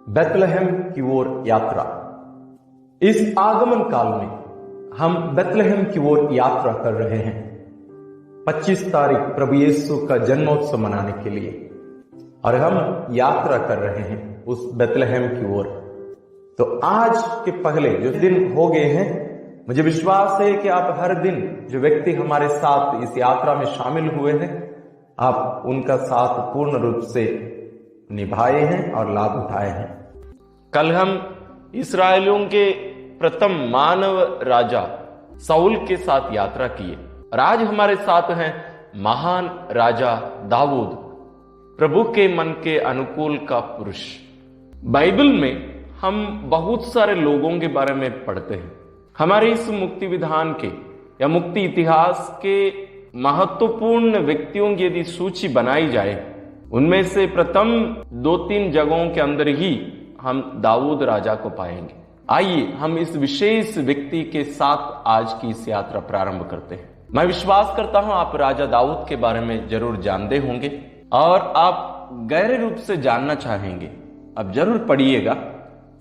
Bethlehem की ओर यात्रा। इस आगमन काल में हम बेथलेहम की ओर यात्रा कर रहे हैं 25 तारीख प्रभु यीशु का जन्मोत्सव मनाने के लिए, और हम यात्रा कर रहे हैं उस बेथलेहम की ओर। तो आज के पहले जो दिन हो गए हैं, मुझे विश्वास है कि आप हर दिन जो व्यक्ति हमारे साथ इस यात्रा में शामिल हुए हैं, आप उनका साथ पूर्ण रूप से निभाए हैं और लाभ उठाए हैं। कल हम इस्राएलियों के प्रथम मानव राजा साउल के साथ यात्रा किए, और आज हमारे साथ हैं महान राजा दाऊद, प्रभु के मन के अनुकूल का पुरुष। बाइबल में हम बहुत सारे लोगों के बारे में पढ़ते हैं। हमारे इस मुक्ति विधान के या मुक्ति इतिहास के महत्वपूर्ण व्यक्तियों की यदि सूची बनाई जाए, उनमें से प्रथम 2-3 जगहों के अंदर ही हम दाऊद राजा को पाएंगे। आइए हम इस विशेष व्यक्ति के साथ आज की इस यात्रा प्रारंभ करते हैं। मैं विश्वास करता हूं आप राजा दाऊद के बारे में जरूर जानते होंगे और आप गहरे रूप से जानना चाहेंगे। अब जरूर पढ़िएगा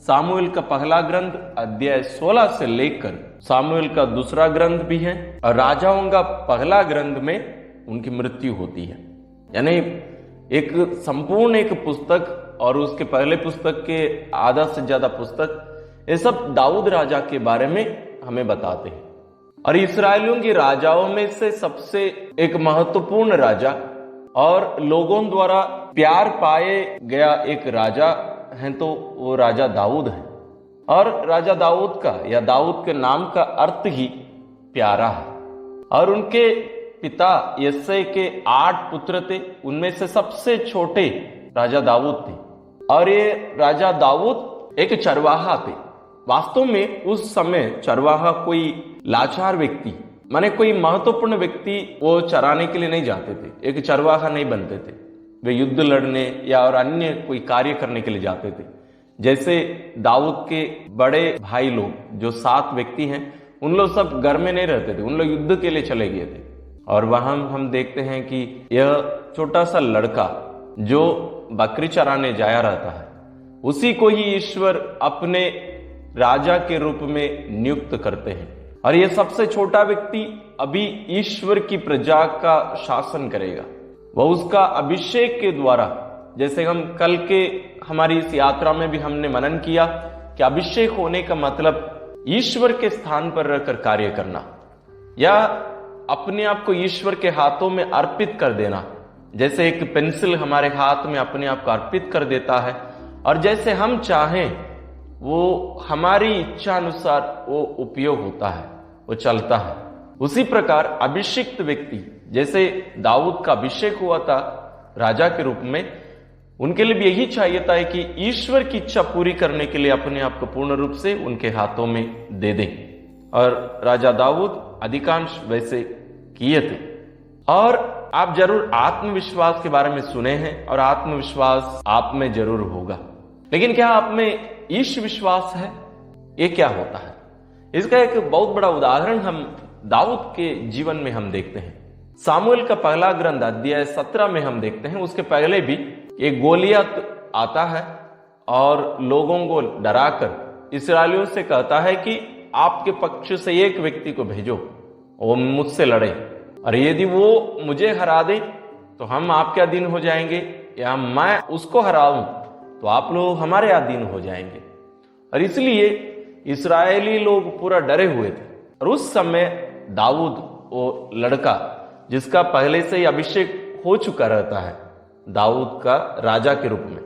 सामुएल का पहला ग्रंथ अध्याय 16 से लेकर सामुएल का दूसरा ग्रंथ भी है, और राजाओं का पहला ग्रंथ में उनकी मृत्यु होती है। यानी एक संपूर्ण एक पुस्तक और उसके पहले पुस्तक के आधा से ज्यादा पुस्तक, ये सब दाऊद राजा के बारे में हमें बताते हैं। और इस्राएलियों के राजाओं में से सबसे एक महत्वपूर्ण राजा और लोगों द्वारा प्यार पाए गया एक राजा है, तो वो राजा दाऊद है। और राजा दाऊद का या दाऊद के नाम का अर्थ ही प्यारा है। और उनके पिता यिशै के 8 पुत्र थे, उनमें से सबसे छोटे राजा दाऊद थे। और ये राजा दाऊद एक चरवाहा थे। वास्तव में उस समय चरवाहा कोई लाचार व्यक्ति, माने कोई महत्वपूर्ण व्यक्ति वो चराने के लिए नहीं जाते थे, एक चरवाहा नहीं बनते थे। वे युद्ध लड़ने या और अन्य कोई कार्य करने के लिए जाते थे। जैसे दाऊद के बड़े भाई लोग जो 7 व्यक्ति हैं, उन लोग सब घर में नहीं रहते थे, उन लोग युद्ध के लिए चले गए थे। और वहां हम देखते हैं कि यह छोटा सा लड़का जो बकरी चराने जाया रहता है, उसी को ही ईश्वर अपने राजा के रूप में नियुक्त करते हैं। और यह सबसे छोटा व्यक्ति अभी ईश्वर की प्रजा का शासन करेगा। वह उसका अभिषेक के द्वारा, जैसे हम कल के हमारी इस यात्रा में भी हमने मनन किया कि अभिषेक होने का मतलब ईश्वर के स्थान पर रहकर कार्य करना या अपने आप को ईश्वर के हाथों में अर्पित कर देना। जैसे एक पेंसिल हमारे हाथ में अपने आप को अर्पित कर देता है, और जैसे हम चाहें वो हमारी इच्छा अनुसार वो उपयोग होता है, वो चलता है। उसी प्रकार अभिषिक्त व्यक्ति, जैसे दाऊद का अभिषेक हुआ था राजा के रूप में, उनके लिए भी यही चाहिए था कि ईश्वर की इच्छा पूरी करने के लिए अपने आप को पूर्ण रूप से उनके हाथों में दे दें। और राजा दाऊद अधिकांश वैसे किए थे। और आप जरूर आत्मविश्वास के बारे में सुने हैं, और आत्मविश्वास आप में जरूर होगा, लेकिन क्या आप में ईश विश्वास है? ये क्या होता है? इसका एक बहुत बड़ा उदाहरण हम दाऊद के जीवन में हम देखते हैं। सामुएल का पहला ग्रंथ अध्याय 17 में हम देखते हैं, उसके पहले भी एक गोलियत आता है और लोगों को डराकर इस्राएलियों से कहता है कि आपके पक्ष से एक व्यक्ति को भेजो, वो मुझसे लड़े, और यदि वो मुझे हरा दे तो हम आपके अधीन हो जाएंगे, या मैं उसको हराऊं तो आप लोग हमारे अधीन हो जाएंगे। और इसलिए इस्राएली लोग पूरा डरे हुए थे। और उस समय दाऊद, वो लड़का जिसका पहले से ही अभिषेक हो चुका रहता है दाऊद का राजा के रूप में,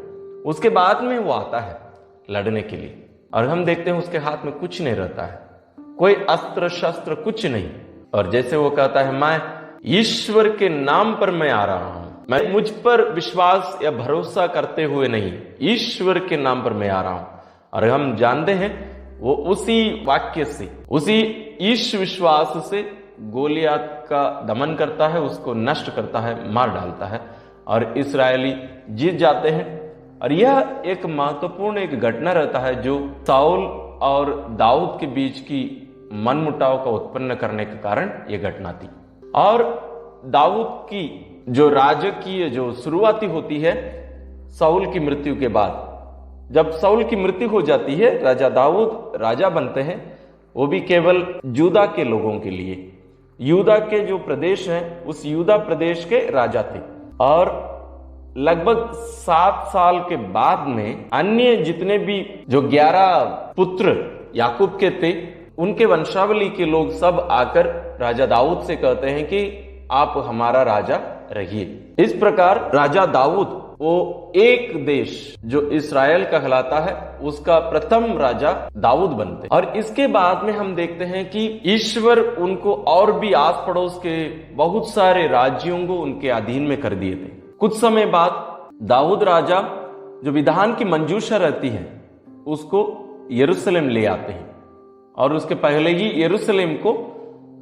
उसके बाद में वो आता है लड़ने के लिए, और हम देखते हैं उसके हाथ में कुछ नहीं रहता है, कोई अस्त्र शस्त्र कुछ नहीं। और जैसे वो कहता है, मैं ईश्वर के नाम पर मैं आ रहा हूं, मैं मुझ पर विश्वास या भरोसा करते हुए नहीं, ईश्वर के नाम पर मैं आ रहा हूं। और हम जानते हैं वो उसी वाक्य से, उसी ईश विश्वास से गोलियत का दमन करता है, उसको नष्ट करता है, मार डालता है, और इस्राएली जीत जाते हैं। और यह एक महत्वपूर्ण एक घटना रहता है जो साउल और दाऊद के बीच की मनमुटाव का उत्पन्न करने के कारण यह घटना थी। और दाऊद की जो राजकीय जो शुरुआती होती है साउल की मृत्यु के बाद, जब साउल की मृत्यु हो जाती है, राजा दाऊद राजा बनते हैं, वो भी केवल यूदा के लोगों के लिए। यूदा के जो प्रदेश हैं, उस यूदा प्रदेश के राजा थे। और लगभग 7 साल के बाद में अन्य जितने भी जो 11 पुत्र याकूब के थे, उनके वंशावली के लोग सब आकर राजा दाऊद से कहते हैं कि आप हमारा राजा रहिए। इस प्रकार राजा दाऊद वो एक देश जो इस्राएल कहलाता है उसका प्रथम राजा दाऊद बनते। और इसके बाद में हम देखते हैं कि ईश्वर उनको और भी आस पड़ोस के बहुत सारे राज्यों को उनके अधीन में कर दिए थे। कुछ समय बाद दाऊद राजा जो विधान की मंजूषा रहती है उसको यरूशलेम ले आते हैं, और उसके पहले ही यरूशलेम को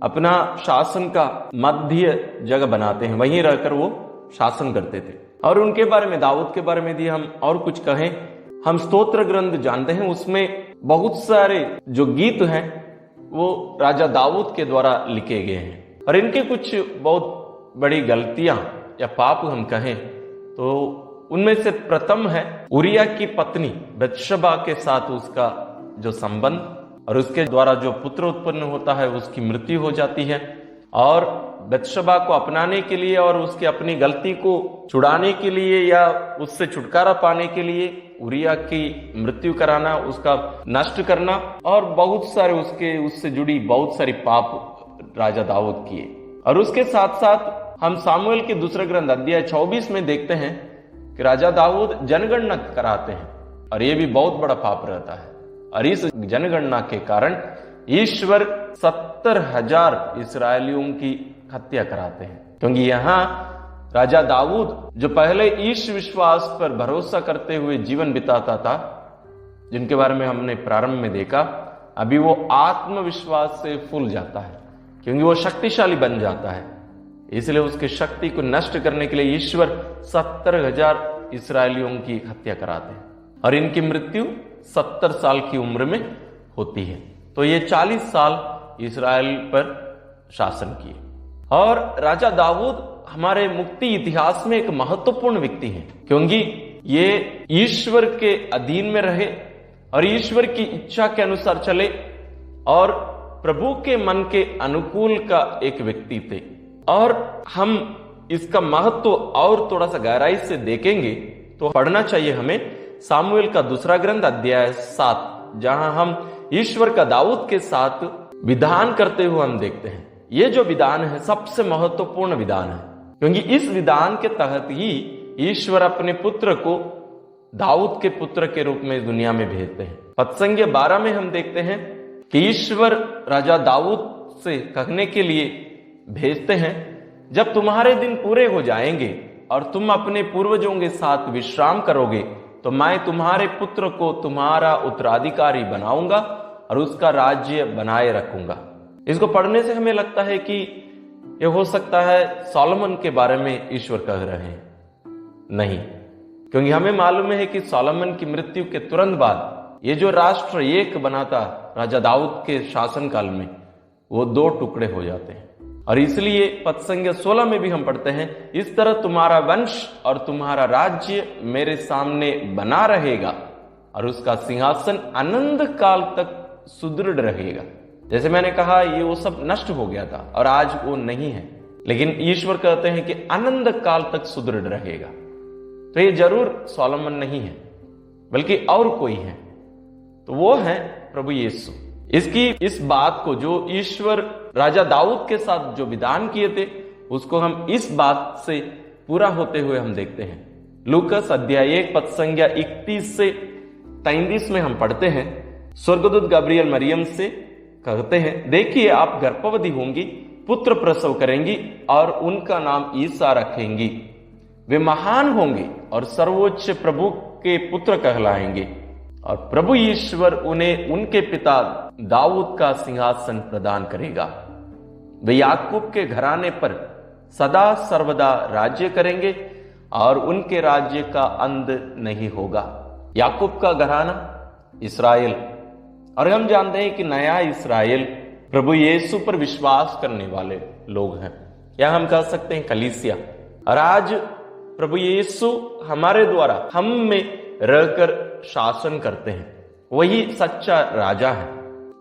अपना शासन का मध्य जगह बनाते हैं, वहीं रहकर वो शासन करते थे। और उनके बारे में, दाऊद के बारे में यदि हम और कुछ कहें, हम स्तोत्र ग्रंथ जानते हैं, उसमें बहुत सारे जो गीत हैं वो राजा दाऊद के द्वारा लिखे गए हैं। और इनके कुछ बहुत बड़ी गलतियां या पाप हम कहें तो उनमें से प्रथम है उरिया की पत्नी बत्शबा के साथ उसका जो संबंध, और उसके द्वारा जो पुत्र उत्पन्न होता है उसकी मृत्यु हो जाती है। और बत्शबा को अपनाने के लिए और उसकी अपनी गलती को छुड़ाने के लिए या उससे छुटकारा पाने के लिए उरिया की मृत्यु कराना, उसका नष्ट करना, और बहुत सारे उससे जुड़ी बहुत सारी पाप राजा दाऊद किए। और उसके साथ साथ हम सामुएल के दूसरे ग्रंथ अध्याय 24 में देखते हैं कि राजा दाऊद जनगणना कराते हैं, और यह भी बहुत बड़ा पाप रहता है। और इस जनगणना के कारण ईश्वर 70,000 इस्राएलियों की हत्या कराते हैं, क्योंकि यहां राजा दाऊद जो पहले ईश विश्वास पर भरोसा करते हुए जीवन बिताता था, जिनके बारे में हमने प्रारंभ में देखा, अभी वो आत्मविश्वास से फूल जाता है, क्योंकि वो शक्तिशाली बन जाता है। इसलिए उसकी शक्ति को नष्ट करने के लिए ईश्वर 70,000 इस्राएलियों की हत्या कराते हैं, और इनकी मृत्यु 70 साल की उम्र में होती है। तो ये 40 साल इस्राएल पर शासन किए। और राजा दाऊद हमारे मुक्ति इतिहास में एक महत्वपूर्ण व्यक्ति हैं, क्योंकि ये ईश्वर के अधीन में रहे और ईश्वर की इच्छा के अनुसार चले और प्रभु के मन के अनुकूल का एक व्यक्ति थे। और हम इसका महत्व और थोड़ा सा गहराई से देखेंगे तो पढ़ना चाहिए हमें सामुएल का दूसरा ग्रंथ अध्याय 7, जहां हम ईश्वर का दाऊद के साथ विधान करते हुए हम देखते हैं। ये जो विधान है सबसे महत्वपूर्ण विधान है, क्योंकि इस विधान के तहत ही ईश्वर अपने पुत्र को दाऊद के पुत्र के रूप में दुनिया में भेजते हैं। पदसंख्या 12 में हम देखते हैं कि ईश्वर राजा दाऊद से कहने के लिए भेजते हैं, जब तुम्हारे दिन पूरे हो जाएंगे और तुम अपने पूर्वजों के साथ विश्राम करोगे तो मैं तुम्हारे पुत्र को तुम्हारा उत्तराधिकारी बनाऊंगा और उसका राज्य बनाए रखूंगा। इसको पढ़ने से हमें लगता है कि यह हो सकता है सोलोमन के बारे में ईश्वर कह रहे हैं। नहीं, क्योंकि हमें मालूम है कि सोलोमन की मृत्यु के तुरंत बाद ये जो राष्ट्र एक बना था राजा दाऊद के शासनकाल में, वो 2 टुकड़े हो जाते हैं। और इसलिए पदसंख्या 16 में भी हम पढ़ते हैं, इस तरह तुम्हारा वंश और तुम्हारा राज्य मेरे सामने बना रहेगा और उसका सिंहासन अनंत काल तक सुदृढ़ रहेगा। जैसे मैंने कहा, ये वो सब नष्ट हो गया था और आज वो नहीं है, लेकिन ईश्वर कहते हैं कि अनंत काल तक सुदृढ़ रहेगा। तो ये जरूर सोलोमन नहीं है, बल्कि और कोई है, तो वो है प्रभु यीशु। इसकी इस बात को जो ईश्वर राजा दाऊद के साथ जो विधान किए थे, उसको हम इस बात से पूरा होते हुए हम देखते हैं। लूकस अध्याय 1 पदसंख्या 31 से 33 में हम पढ़ते हैं, स्वर्गदूत गब्रियल मरियम से कहते हैं, देखिए आप गर्भवती होंगी, पुत्र प्रसव करेंगी और उनका नाम ईसा रखेंगी। वे महान होंगे और सर्वोच्च प्रभु के पुत्र कहलाएंगे और प्रभु ईश्वर उन्हें उनके पिता दाऊद का सिंहासन प्रदान करेगा। वे याकूब के घराने पर सदा सर्वदा राज्य करेंगे और उनके राज्य का अंत नहीं होगा। याकूब का घराना इस्राएल, और हम जानते हैं कि नया इस्राएल प्रभु यीशु पर विश्वास करने वाले लोग हैं, या हम कह सकते हैं कलीसिया। और आज प्रभु यीशु हमारे द्वारा हम में रहकर शासन करते हैं वही सच्चा राजा है,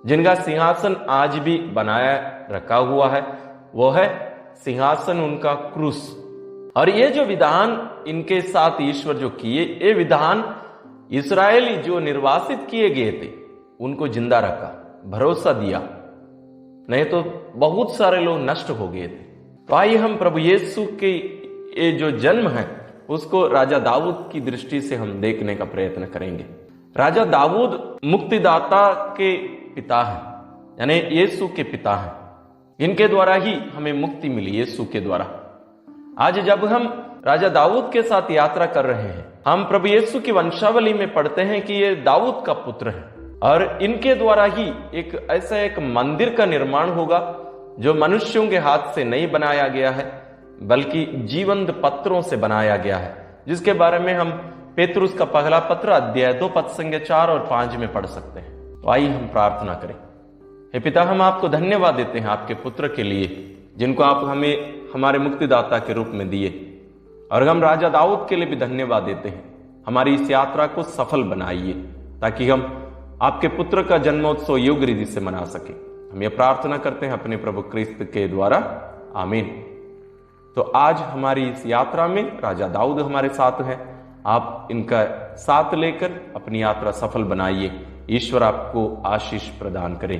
जिनका सिंहासन आज भी बनाया रखा हुआ है। वो है सिंहासन उनका क्रूस। और ये जो विधान इनके साथ ईश्वर जो किए, ये विधान इस्राएली जो निर्वासित किए गए थे उनको जिंदा रखा, भरोसा दिया, नहीं तो बहुत सारे लोग नष्ट हो गए थे। तो आइए हम प्रभु यीशु के ये जो जन्म है उसको राजा दाऊद की दृष्टि से हम देखने का प्रयत्न करेंगे। राजा दाऊद मुक्तिदाता के पिता है, यानी यीशु के पिता है। इनके द्वारा ही हमें मुक्ति मिली, यीशु के द्वारा। आज जब हम राजा दाऊद के साथ यात्रा कर रहे हैं, हम प्रभु यीशु की वंशावली में पढ़ते हैं कि ये दाऊद का पुत्र है और इनके द्वारा ही एक मंदिर का निर्माण होगा जो मनुष्यों के हाथ से नहीं बनाया गया है बल्कि जीवंत पत्थरों से बनाया गया है, जिसके बारे में हम पेतरुस का पहला पत्र अध्याय 2 पद संख्या 4 और 5 में पढ़ सकते हैं। तो आइए हम प्रार्थना करें। हे पिता, हम आपको धन्यवाद देते हैं आपके पुत्र के लिए, जिनको आप हमें हमारे मुक्तिदाता के रूप में दिए, और हम राजा दाऊद के लिए भी धन्यवाद देते हैं। हमारी इस यात्रा को सफल बनाइए ताकि हम आपके पुत्र का जन्मोत्सव योग्य रीति से मना सके। हम ये प्रार्थना करते हैं अपने प्रभु क्रिस्त के द्वारा, आमीन। तो आज हमारी इस यात्रा में राजा दाऊद हमारे साथ है। आप इनका साथ लेकर अपनी यात्रा सफल बनाइए। ईश्वर आपको आशीष प्रदान करें।